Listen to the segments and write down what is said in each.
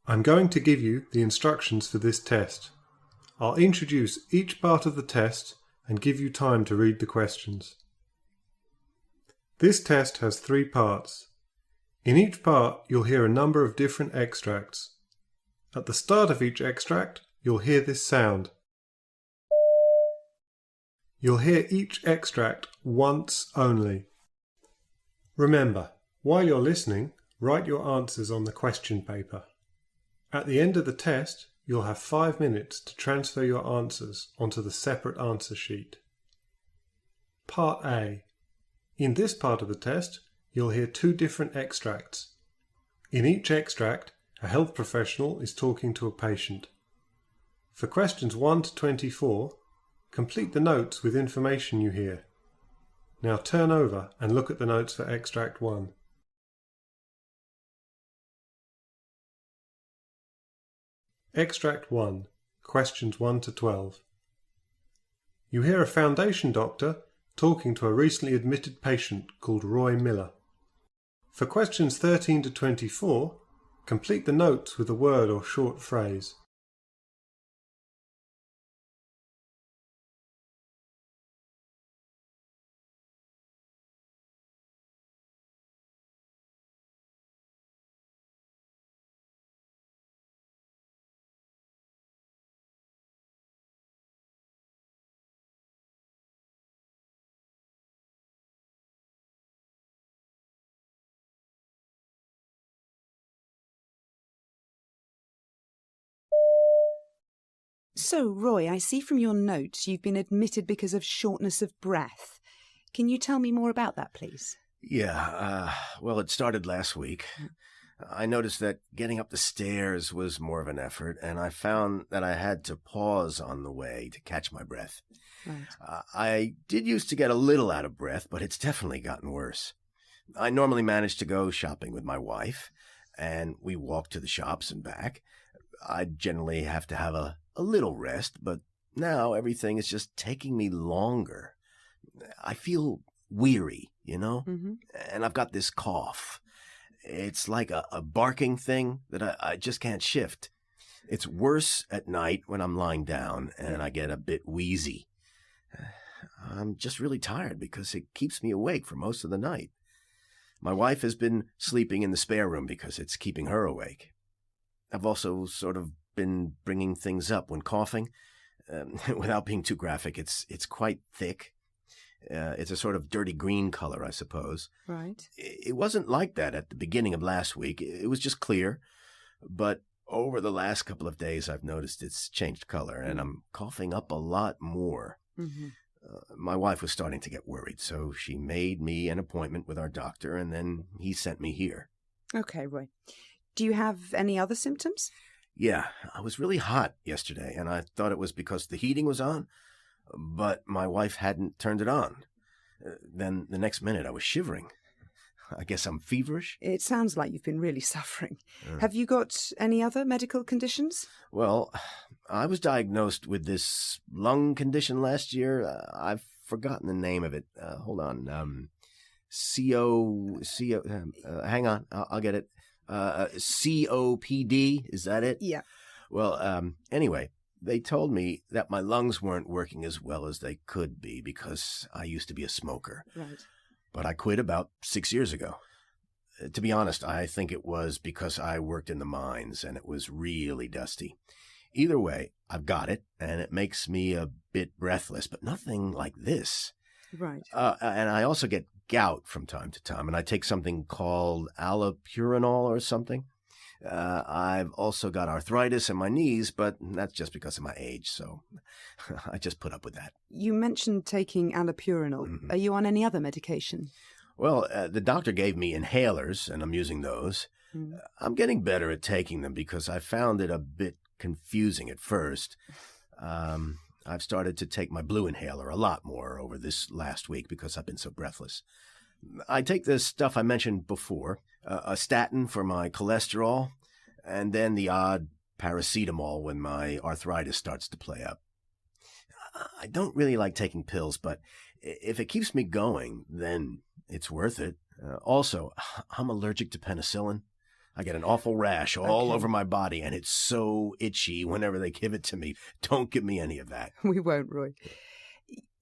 I'm going to give you the instructions for this test. I'll introduce each part of the test and give you time to read the questions. This test has 3 parts. In each part, you'll hear a number of different extracts. At the start of each extract, you'll hear this sound. You'll hear each extract once only. Remember, while you're listening, write your answers on the question paper. At the end of the test, you'll have 5 minutes to transfer your answers onto the separate answer sheet. Part A. In this part of the test, you'll hear 2 different extracts. In each extract, a health professional is talking to a patient. For questions 1 to 24, complete the notes with information you hear. Now turn over and look at the notes for extract 1. Extract 1, questions 1 to 12. You hear a foundation doctor talking to a recently admitted patient called Roy Miller. For questions 13 to 24, complete the notes with a word or short phrase. So, Roy, I see from your notes you've been admitted because of shortness of breath. Can you tell me more about that, please? Yeah, well, it started last week. I noticed that getting up the stairs was more of an effort, and I found that I had to pause on the way to catch my breath. Right. I did used to get a little out of breath, but it's definitely gotten worse. I normally manage to go shopping with my wife, and we walk to the shops and back. I generally have to have a little rest, but now everything is just taking me longer. I feel weary, Mm-hmm. and I've got this cough. It's like a barking thing that I just can't shift. It's worse at night when I'm lying down and I get a bit wheezy. I'm just really tired because it keeps me awake for most of the night. My wife has been sleeping in the spare room because it's keeping her awake. I've also sort of been bringing things up when coughing. Without being too graphic, it's quite thick. It's a sort of dirty green color, I suppose. Right. It wasn't like that at the beginning of last week. It was just clear. But over the last couple of days, I've noticed it's changed color, and I'm coughing up a lot more. Mm-hmm. My wife was starting to get worried, so she made me an appointment with our doctor, and then he sent me here. Okay, Roy. Do you have any other symptoms? Yeah, I was really hot yesterday, and I thought it was because the heating was on, but my wife hadn't turned it on. Then the next minute I was shivering. I guess I'm feverish? It sounds like you've been really suffering. Have you got any other medical conditions? Well, I was diagnosed with this lung condition last year. I've forgotten the name of it. Hold on. Hang on. I'll get it. COPD, is that it? Yeah. Well, anyway, they told me that my lungs weren't working as well as they could be because I used to be a smoker. Right. But I quit about 6 years ago. To be honest, I think it was because I worked in the mines and it was really dusty. Either way, I've got it, and it makes me a bit breathless, but nothing like this. Right. And I also get gout from time to time, and I take something called allopurinol or something. I've also got arthritis in my knees, but that's just because of my age, so I just put up with that. You mentioned taking allopurinol. Mm-hmm. Are you on any other medication? Well, the doctor gave me inhalers, and I'm using those. Mm. I'm getting better at taking them because I found it a bit confusing at first. I've started to take my blue inhaler a lot more over this last week because I've been so breathless. I take the stuff I mentioned before, a statin for my cholesterol, and then the odd paracetamol when my arthritis starts to play up. I don't really like taking pills, but if it keeps me going, then it's worth it. Also, I'm allergic to penicillin. I get an awful rash all over my body, and it's so itchy whenever they give it to me. Don't give me any of that. We won't, Roy.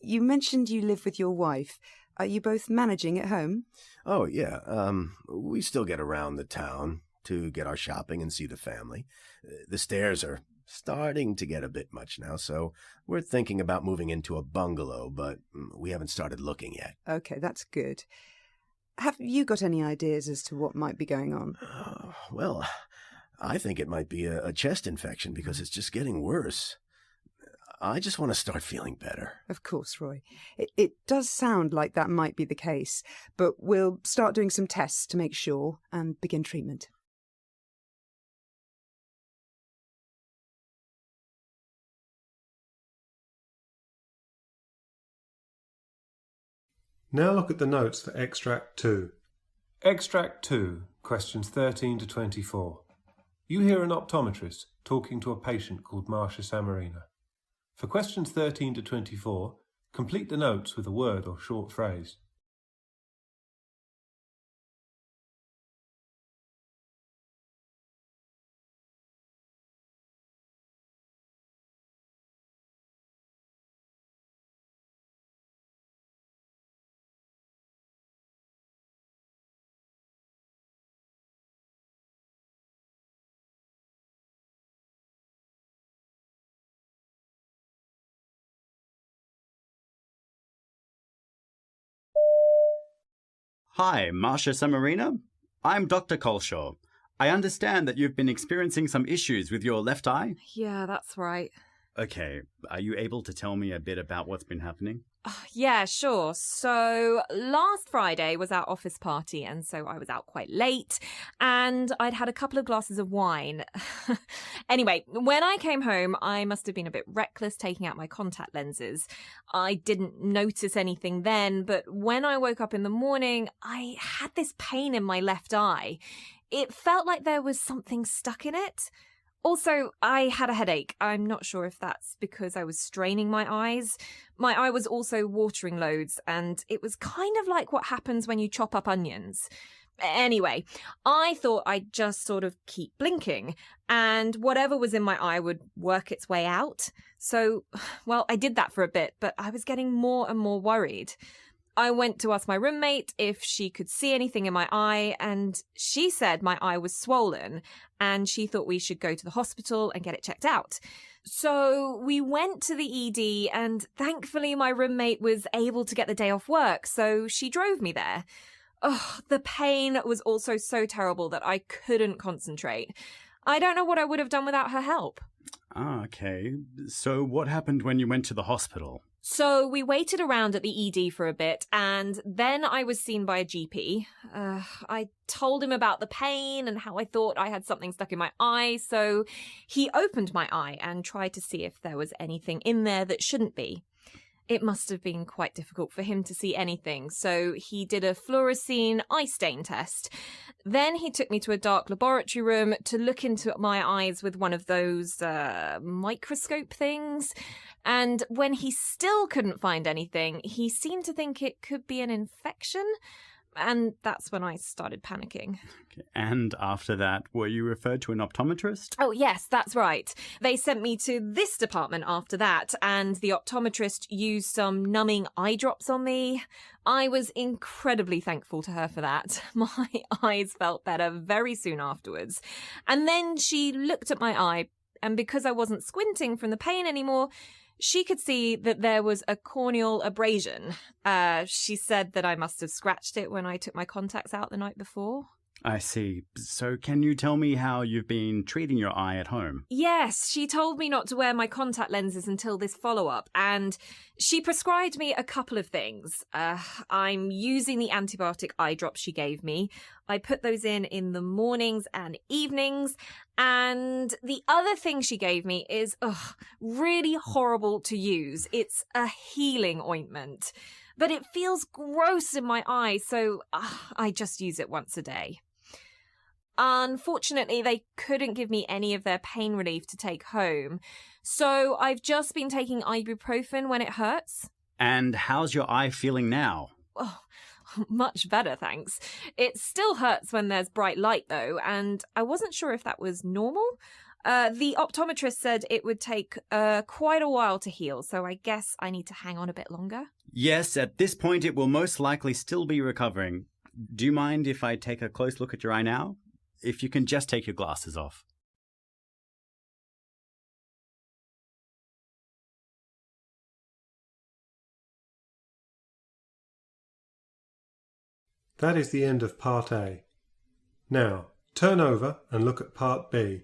You mentioned you live with your wife. Are you both managing at home? Oh, yeah. We still get around the town to get our shopping and see the family. The stairs are starting to get a bit much now, so we're thinking about moving into a bungalow, but we haven't started looking yet. Okay, that's good. Have you got any ideas as to what might be going on? Well, I think it might be a chest infection because it's just getting worse. I just want to start feeling better. Of course, Roy. It does sound like that might be the case, but we'll start doing some tests to make sure and begin treatment. Now look at the notes for Extract 2. Extract 2, questions 13 to 24. You hear an optometrist talking to a patient called Marcia Samarina. For questions 13 to 24, complete the notes with a word or short phrase. Hi, Marcia Samarina. I'm Dr. Colshaw. I understand that you've been experiencing some issues with your left eye. Yeah, that's right. Okay, are you able to tell me a bit about what's been happening? Yeah, sure. So last Friday was our office party, and so I was out quite late, and I'd had a couple of glasses of wine. Anyway, when I came home, I must have been a bit reckless taking out my contact lenses. I didn't notice anything then, but when I woke up in the morning, I had this pain in my left eye. It felt like there was something stuck in it. Also, I had a headache. I'm not sure if that's because I was straining my eyes. My eye was also watering loads, and it was kind of like what happens when you chop up onions. Anyway, I thought I'd just sort of keep blinking, and whatever was in my eye would work its way out. So, well, I did that for a bit, but I was getting more and more worried. I went to ask my roommate if she could see anything in my eye, and she said my eye was swollen, and she thought we should go to the hospital and get it checked out. So we went to the ED, and thankfully my roommate was able to get the day off work, so she drove me there. Oh, the pain was also so terrible that I couldn't concentrate. I don't know what I would have done without her help. Okay. So what happened when you went to the hospital? So we waited around at the ED for a bit, and then I was seen by a GP. I told him about the pain and how I thought I had something stuck in my eye, so he opened my eye and tried to see if there was anything in there that shouldn't be. It must have been quite difficult for him to see anything, so he did a fluorescein eye stain test. Then he took me to a dark laboratory room to look into my eyes with one of those microscope things. And when he still couldn't find anything, he seemed to think it could be an infection. And that's when I started panicking. Okay. And after that, were you referred to an optometrist? Oh, yes, that's right. They sent me to this department after that, and the optometrist used some numbing eye drops on me. I was incredibly thankful to her for that. My eyes felt better very soon afterwards. And then she looked at my eye, and because I wasn't squinting from the pain anymore, she could see that there was a corneal abrasion. She said that I must have scratched it when I took my contacts out the night before. I see. So can you tell me how you've been treating your eye at home? Yes, she told me not to wear my contact lenses until this follow-up, and she prescribed me a couple of things. I'm using the antibiotic eye drops she gave me. I put those in the mornings and evenings, and the other thing she gave me is really horrible to use. It's a healing ointment, but it feels gross in my eye, so I just use it once a day. Unfortunately, they couldn't give me any of their pain relief to take home, so I've just been taking ibuprofen when it hurts. And how's your eye feeling now? Oh, Much better, thanks. It still hurts when there's bright light, though, and I wasn't sure if that was normal. The optometrist said it would take quite a while to heal, so I guess I need to hang on a bit longer. Yes, at this point it will most likely still be recovering. Do you mind if I take a close look at your eye now? If you can just take your glasses off. That is the end of Part A. Now, turn over and look at Part B.